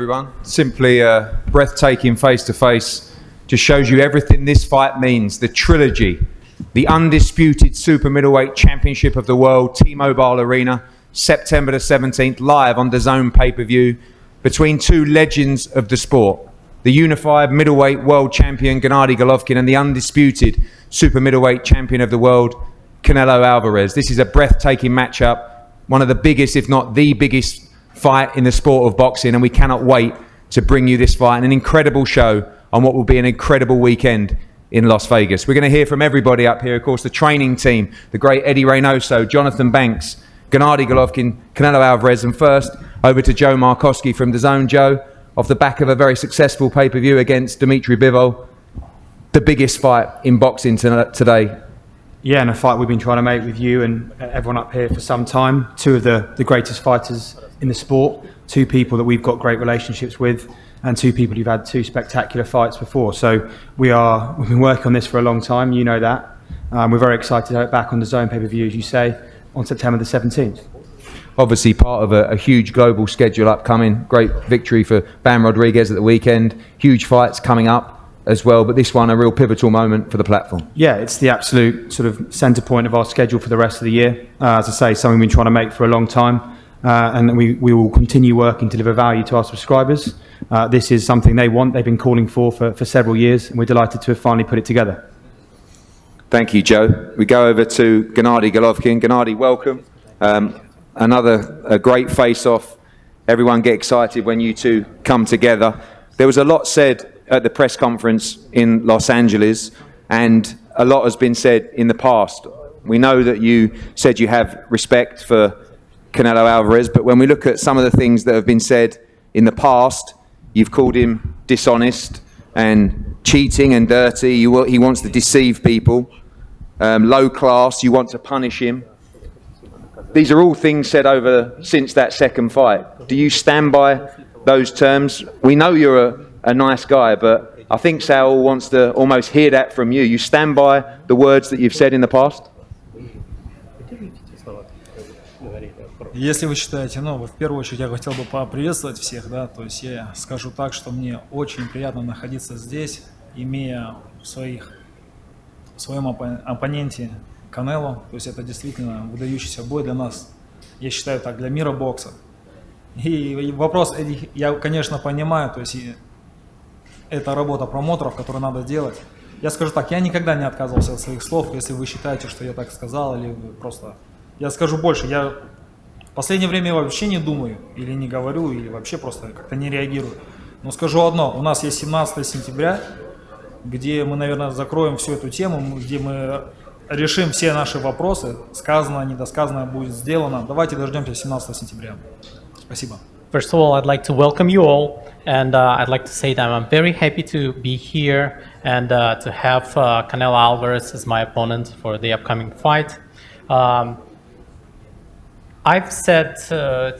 everyone. Simply a breathtaking face-to-face. Just shows you everything this fight means. The trilogy, the undisputed super middleweight championship of the world, T-Mobile Arena, September the 17th, live on DAZN pay-per-view, between two legends of the sport. The unified middleweight world champion, Gennadiy Golovkin, and the undisputed super middleweight champion of the world, Canelo Alvarez. This is a breathtaking matchup, one of the biggest, if not the biggest, fight in the sport of boxing, and we cannot wait to bring you this fight and an incredible show on what will be an incredible weekend in Las Vegas. We're going to hear from everybody up here, of course, the training team, the great Eddie Reynoso, Jonathan Banks, Gennadiy Golovkin, Canelo Alvarez, and first over to Joe Markowski from DAZN. Joe, off the back of a very successful pay-per-view against Dmitry Bivol, the biggest fight in boxing today. Yeah, and a fight we've been trying to make with you and everyone up here for some time. Two of the greatest fighters in the sport, two people that we've got great relationships with, and two people who've had two spectacular fights before. So we've been working on this for a long time, you know that. We're very excited to have it back on DAZN pay-per-view, as you say, on September the 17th. Obviously part of a huge global schedule upcoming. Great victory for Bam Rodriguez at the weekend. Huge fights coming up as well, but this one a real pivotal moment for the platform. Yeah, it's the absolute sort of centre point of our schedule for the rest of the year. As I say, something we've been trying to make for a long time, and we will continue working to deliver value to our subscribers. This is something they want, they've been calling for several years, and we're delighted to have finally put it together. Thank you, Joe. We go over to Gennadiy Golovkin. Gennadiy, welcome. Another great face-off. Everyone get excited when you two come together. There was a lot said at the press conference in Los Angeles, and a lot has been said in the past. We know that you said you have respect for Canelo Alvarez, but when we look at some of the things that have been said in the past, you've called him dishonest and cheating and dirty. He wants to deceive people. Low class, you want to punish him. These are all things said since that second fight. Do you stand by those terms? We know you're a nice guy, but I think Saul wants to almost hear that from you. You stand by the words that you've said in the past? Если вы считаете, в первую очередь я хотел бы поприветствовать всех, да, то есть я скажу так, что мне очень приятно находиться здесь, имея в своем оппоненте Канело, то есть это действительно выдающийся бой для нас, я считаю так, для мира бокса. И вопрос, я, конечно, понимаю, то есть это работа промоутеров, которую надо делать. Я скажу так, я никогда не отказывался от своих слов, если вы считаете, что я так сказал, или просто... Я скажу больше, я в последнее время вообще не думаю, или не говорю, или вообще просто как-то не реагирую. Но скажу одно, у нас есть 17 сентября, где мы, наверное, закроем всю эту тему, где мы решим все наши вопросы, сказано, недосказанное будет сделано. Давайте дождемся 17 сентября. Спасибо. First of all, I'd like to welcome you all, and I'd like to say that I'm very happy to be here and to have Canelo Alvarez as my opponent for the upcoming fight. I've said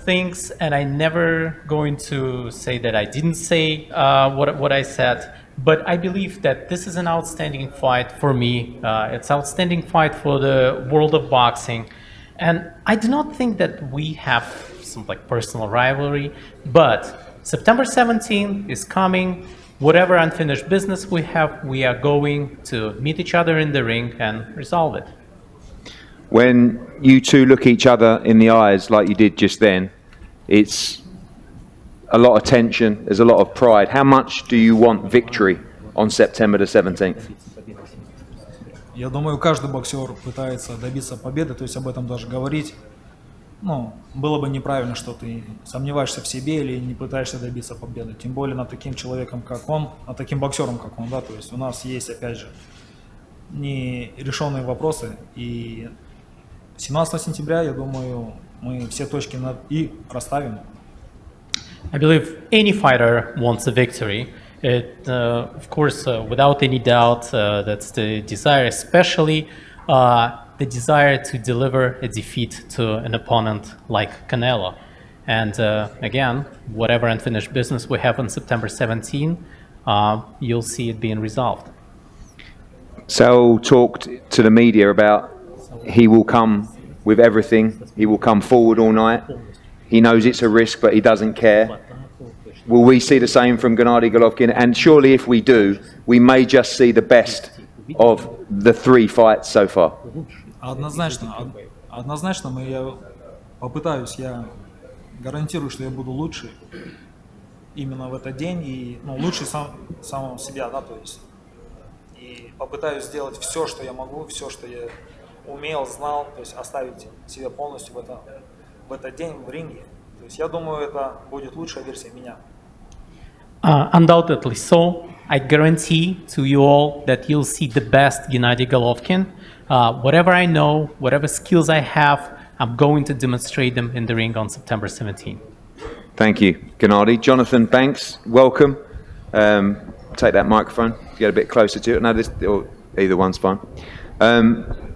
things, and I'm never going to say that I didn't say what I said, but I believe that this is an outstanding fight for me. It's an outstanding fight for the world of boxing, and I do not think that we have some personal rivalry, but September 17th is coming. Whatever unfinished business we have, we are going to meet each other in the ring and resolve it. When you two look each other in the eyes like you did just then, it's a lot of tension, there's a lot of pride. How much do you want victory on September the 17th? Я думаю, каждый боксер пытается добиться победы, то есть об этом даже говорить. Было бы неправильно, что ты сомневаешься в себе или не пытаешься добиться победы. Тем более над таким человеком, как он, над таким боксером, как он, да. То есть у нас есть, опять же, нерешенные вопросы. И 17 сентября, я думаю, мы все точки над «и» расставим. I believe any fighter wants a victory. Of course, without any doubt, that's the desire, especially the desire to deliver a defeat to an opponent like Canelo. And again, whatever unfinished business we have on September 17, you'll see it being resolved. Saul talked to the media about he will come with everything. He will come forward all night. He knows it's a risk, but he doesn't care. Will we see the same from Gennadiy Golovkin? And surely if we do, we may just see the best of the 3 fights so far. Однозначно, я попытаюсь, я гарантирую, что я буду лучше именно в этот день и лучше самого себя, да, то есть и попытаюсь сделать все, что я могу, все, что я умел, знал, то есть оставить себя полностью в этот день в ринге. То есть я думаю, это будет лучшая версия меня. Undoubtedly so. I guarantee to you all that you'll see the best Gennadiy Golovkin. Whatever I know, whatever skills I have, I'm going to demonstrate them in the ring on September 17th. Thank you, Gennadiy. Jonathan Banks, welcome. Take that microphone, get a bit closer to it. No, or either one's fine.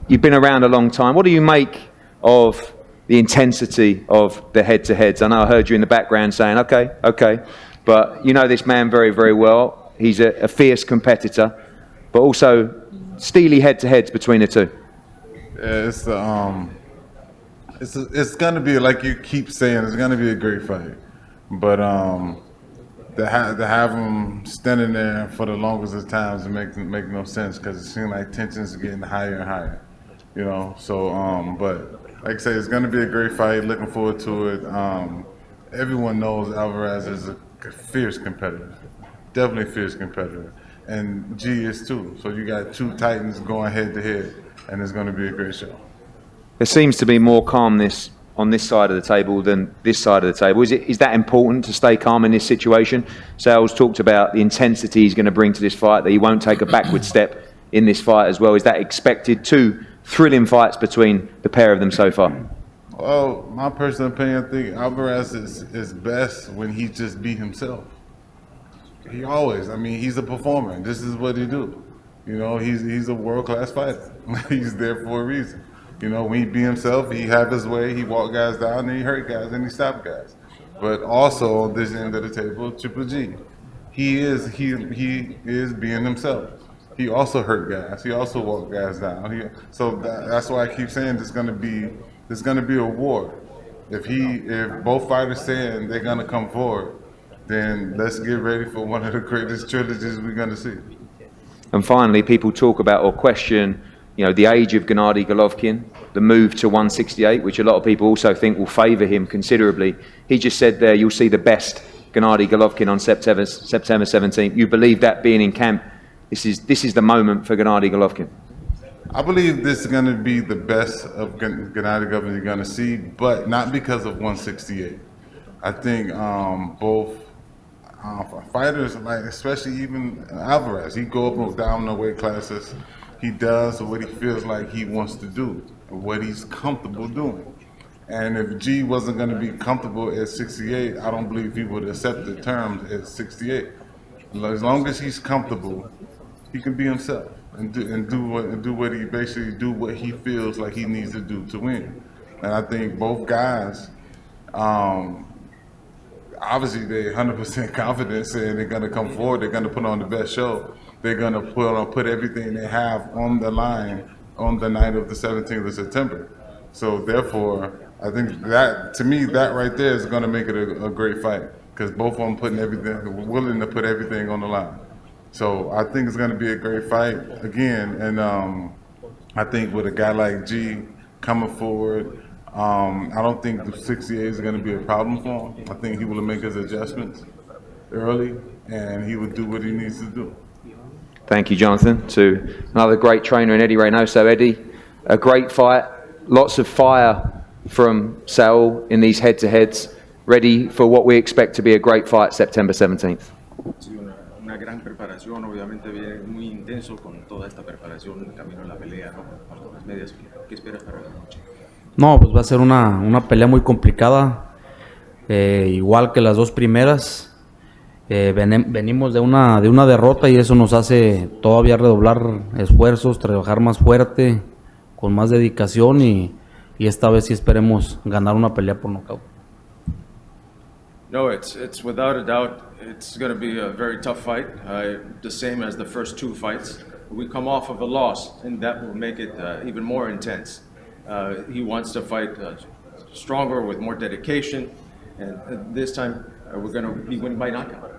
You've been around a long time. What do you make of the intensity of the head-to-heads? I know I heard you in the background saying, okay. But you know this man very, very well. He's a fierce competitor, but also steely head-to-heads between the two. Yeah, it's gonna be, like you keep saying, it's gonna be a great fight. But to have him standing there for the longest of times, it make no sense, because it seems like tensions are getting higher and higher. You know, so but like I say, it's gonna be a great fight. Looking forward to it. Everyone knows Alvarez is a fierce competitor, definitely fierce competitor, and G is too. So you got 2 titans going head to head, and it's going to be a great show. There seems to be more calmness on this side of the table than this side of the table. Is that important to stay calm in this situation? Saul's talked about the intensity he's going to bring to this fight, that he won't take a backward step in this fight as well. Is that expected? 2 thrilling fights between the pair of them so far. Well, my personal opinion, I think Alvarez is best when he just be himself. He always, I mean, he's a performer. This is what he do. You know, he's a world-class fighter. He's there for a reason. You know, when he be himself, he have his way, he walk guys down, and he hurt guys, and he stop guys. But also, on this end of the table, Triple G, he is being himself. He also hurt guys. He also walk guys down. So that's why I keep saying there's gonna be a war. If both fighters saying they're gonna come forward, then let's get ready for one of the greatest trilogies we're gonna see. And finally, people talk about or question, the age of Gennadiy Golovkin, the move to 168, which a lot of people also think will favour him considerably. He just said there, you'll see the best Gennadiy Golovkin on September 17th. You believe that being in camp, this is the moment for Gennadiy Golovkin? I believe this is going to be the best of Gennadiy Golovkin you're going to see, but not because of 168. I think both fighters, like especially even Alvarez, he go up and down the weight classes. He does what he feels like he wants to do, what he's comfortable doing. And if G wasn't going to be comfortable at 68, I don't believe he would accept the terms at 68. As long as he's comfortable, he can be himself and do what he feels like he needs to do to win. And I think both guys, obviously they're 100% confident saying they're going to come forward, they're going to put on the best show. They're going to put everything they have on the line on the night of the 17th of September. So therefore, I think that, to me, that right there is going to make it a great fight, because both of them willing to put everything on the line. So I think it's going to be a great fight again, and I think with a guy like G coming forward, I don't think the 68 is going to be a problem for him. I think he will make his adjustments early, and he will do what he needs to do. Thank you, Jonathan. To another great trainer in Eddie Reynoso. Eddie, a great fight, lots of fire from Saul in these head-to-heads, ready for what we expect to be a great fight September 17th. Una gran preparación, obviamente viene muy intenso con toda esta preparación camino a la pelea, ¿no? A las medias. ¿Qué esperas para la noche? No, pues va a ser una pelea muy complicada, igual que las 2 primeras. Venimos de una derrota y eso nos hace todavía redoblar esfuerzos, trabajar más fuerte, con más dedicación y esta vez sí esperemos ganar una pelea por nocaut. No, it's without a doubt, it's going to be a very tough fight, the same as the first 2 fights. We come off of a loss, and that will make it even more intense. He wants to fight stronger with more dedication, and this time we're going to be winning by knockout.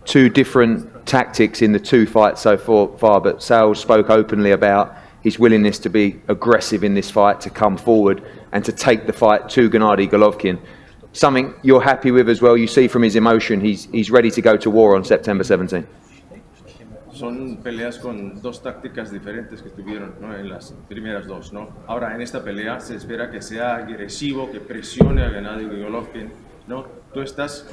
Two different tactics in the two fights so far, but Saul spoke openly about his willingness to be aggressive in this fight, to come forward and to take the fight to Gennadiy Golovkin. Something you're happy with as well. You see from his emotion, he's ready to go to war on September 17. Son peleas con dos tácticas diferentes que tuvieron, ¿no? En las primeras dos, ¿no? Ahora en esta pelea se espera que sea agresivo, que presione a Gennadiy Golovkin, ¿no? Tú estás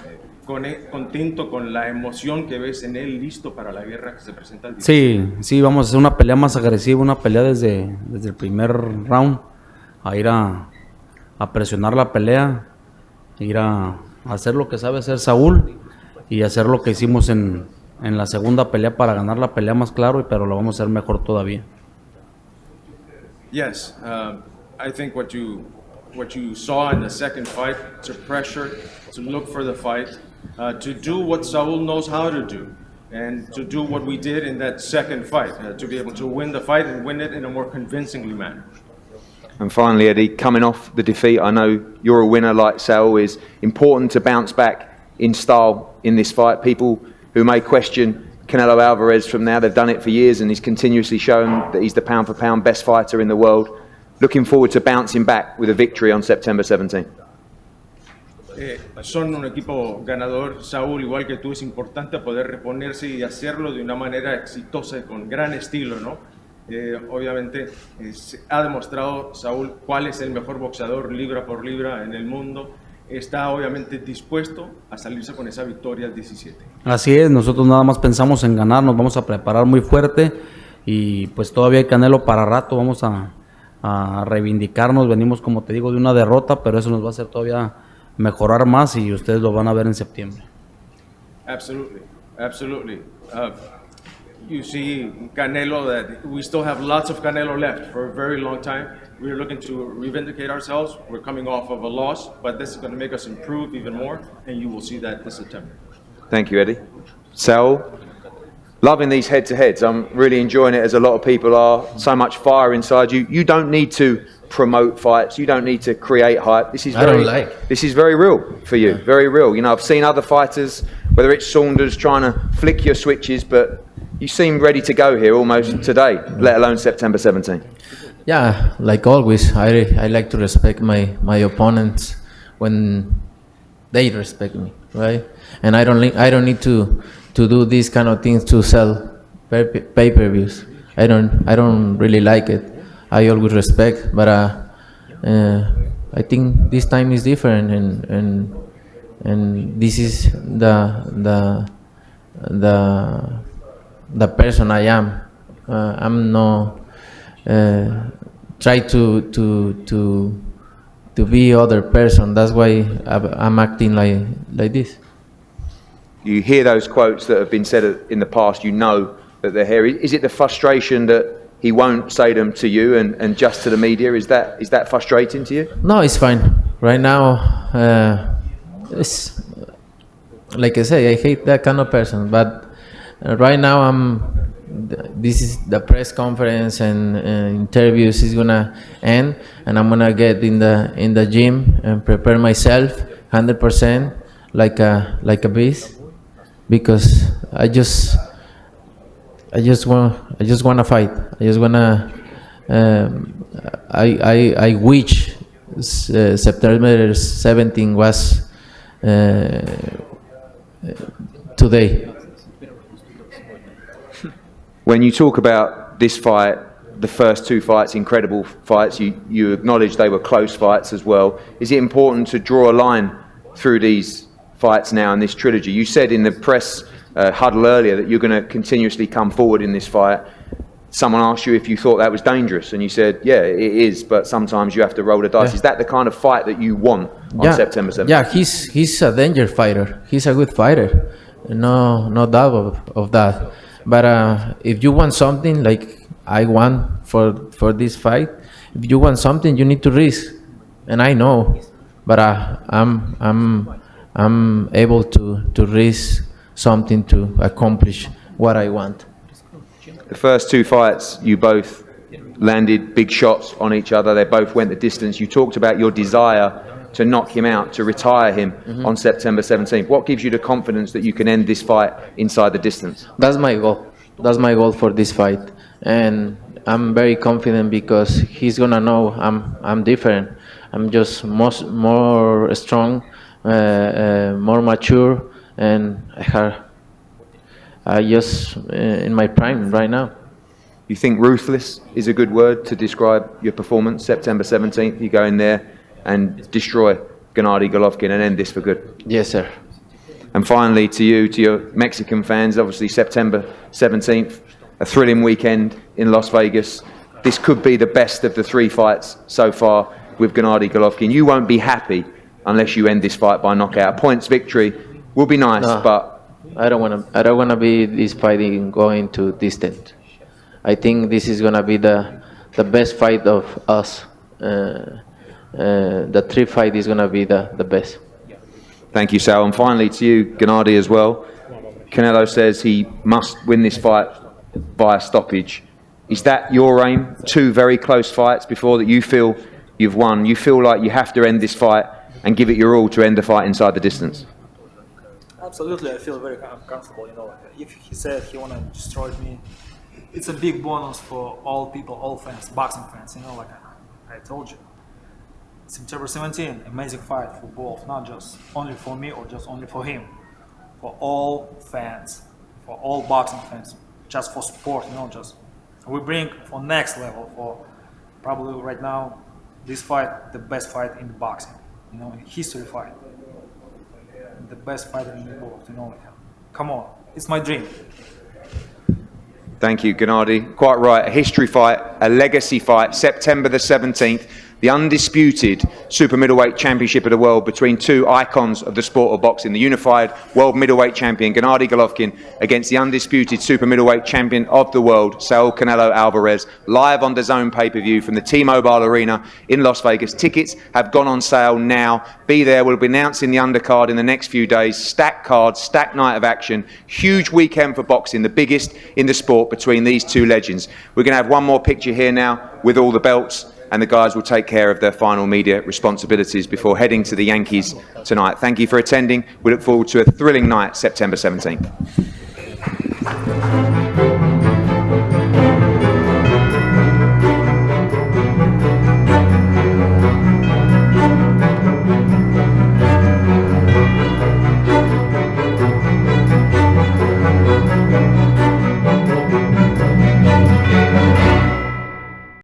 contento con la emoción que ves en él, listo para la guerra que se presenta el 17. Sí, vamos a hacer una pelea más agresiva, una pelea desde el primer round, a ir a presionar la pelea, ir a hacer lo que sabe hacer Saúl y hacer lo que hicimos en la segunda pelea para ganar la pelea más claro, pero lo vamos a hacer mejor todavía. Yes, I think what you saw in the second fight, to pressure, to look for the fight, to do what Saul knows how to do, and to do what we did in that second fight, to be able to win the fight and win it in a more convincingly manner. And finally, Eddie, coming off the defeat, I know you're a winner like Saul. Is important to bounce back in style in this fight. People who may question Canelo Alvarez from now, they've done it for years and he's continuously shown that he's the pound for pound best fighter in the world. Looking forward to bouncing back with a victory on September 17. Son un equipo ganador, Saúl, igual que tú, es importante poder reponerse y hacerlo de una manera exitosa y con gran estilo, ¿no? Obviamente ha demostrado Saúl cuál es el mejor boxeador libra por libra en el mundo. Está obviamente dispuesto a salirse con esa victoria al 17. Así es, nosotros nada más pensamos en ganar, nos vamos a preparar muy fuerte y pues todavía hay Canelo para rato, vamos a reivindicarnos, venimos como te digo de una derrota, pero eso nos va a hacer todavía mejorar más y ustedes lo van a ver en septiembre. Absolutely, absolutely. You see Canelo, that we still have lots of Canelo left for a very long time. We're looking to reivindicate ourselves. We're coming off of a loss, but this is going to make us improve even more, and you will see that this September. Thank you, Eddie. Saul, loving these head-to-heads. I'm really enjoying it, as a lot of people are. So much fire inside you. You don't need to promote fights. You don't need to create hype. This is This is very real for you. Very real. You know, I've seen other fighters, whether it's Saunders trying to flick your switches, but you seem ready to go here almost today, let alone September 17. Yeah, like always, I like to respect my opponents when they respect me, right? And I don't need to do these kind of things to sell pay-per-views. I don't really like it. I always respect, but I think this time is different, and this is the person I am. I'm no try to be other person. That's why I'm acting like this. You hear those quotes that have been said in the past, you know that they're here. Is it the frustration that he won't say them to you and just to the media? Is that frustrating to you? No, it's fine. Right now, it's like I say, I hate that kind of person, but right now this is the press conference and interviews is gonna end, and I'm gonna get in the gym and prepare myself 100% like a beast, because I just wanna fight. I just wanna I wish September 17 was today. When you talk about this fight, the first two fights, incredible fights, you acknowledge they were close fights as well. Is it important to draw a line through these fights now in this trilogy? You said in the press huddle earlier that you're going to continuously come forward in this fight. Someone asked you if you thought that was dangerous, and you said, yeah, it is, but sometimes you have to roll the dice. Yeah. Is that the kind of fight that you want on September 7th? Yeah, he's a danger fighter. He's a good fighter. No doubt of that. But if you want something like I want for this fight, if you want something, you need to risk, and I know. But I'm able to risk something to accomplish what I want. The first two fights, you both landed big shots on each other. They both went the distance. You talked about your desire to knock him out, to retire him on September 17th. What gives you the confidence that you can end this fight inside the distance? That's my goal. That's my goal for this fight, and I'm very confident because he's gonna know I'm different. I'm just more strong, more mature, and I just in my prime right now. You think ruthless is a good word to describe your performance September 17th? You go in there and destroy Gennadiy Golovkin and end this for good. Yes, sir. And finally, to you, to your Mexican fans, obviously September 17th, a thrilling weekend in Las Vegas. This could be the best of the 3 fights so far with Gennadiy Golovkin. You won't be happy unless you end this fight by knockout. Points victory will be nice, but I don't wanna be this fighting going to distant. I think this is gonna be the best fight of us. The 3 fight is gonna be the best. thank you, Saul. And finally to you, Gennadiy, as well. Canelo says he must win this fight via stoppage. Is that your aim? 2 very close fights before that you feel you've won. You feel like you have to end this fight and give it your all to end the fight inside the distance? Absolutely, I feel very comfortable. You know, like if he said he wanna destroy me, it's a big bonus for all people, all fans, boxing fans. You know, like I told you, September 17, amazing fight for both, not just only for me or just only for him, for all fans, for all boxing fans, just for sport. You know, just we bring for next level for probably right now this fight, the best fight in boxing. You know, in history fight. The best fighter in the world, you know, like, come on, it's my dream. Thank you, Gennadiy. Quite right, a history fight, a legacy fight, September the 17th, the undisputed super middleweight championship of the world between 2 icons of the sport of boxing, the unified world middleweight champion Gennadiy Golovkin against the undisputed super middleweight champion of the world, Saul Canelo Alvarez, live on DAZN pay-per-view from the T-Mobile Arena in Las Vegas. Tickets have gone on sale now. Be there. We'll be announcing the undercard in the next few days. Stacked cards, stacked night of action. Huge weekend for boxing, the biggest in the sport between these 2 legends. We're going to have one more picture here now with all the belts, and the guys will take care of their final media responsibilities before heading to the Yankees tonight. Thank you for attending. We look forward to a thrilling night, September 17th.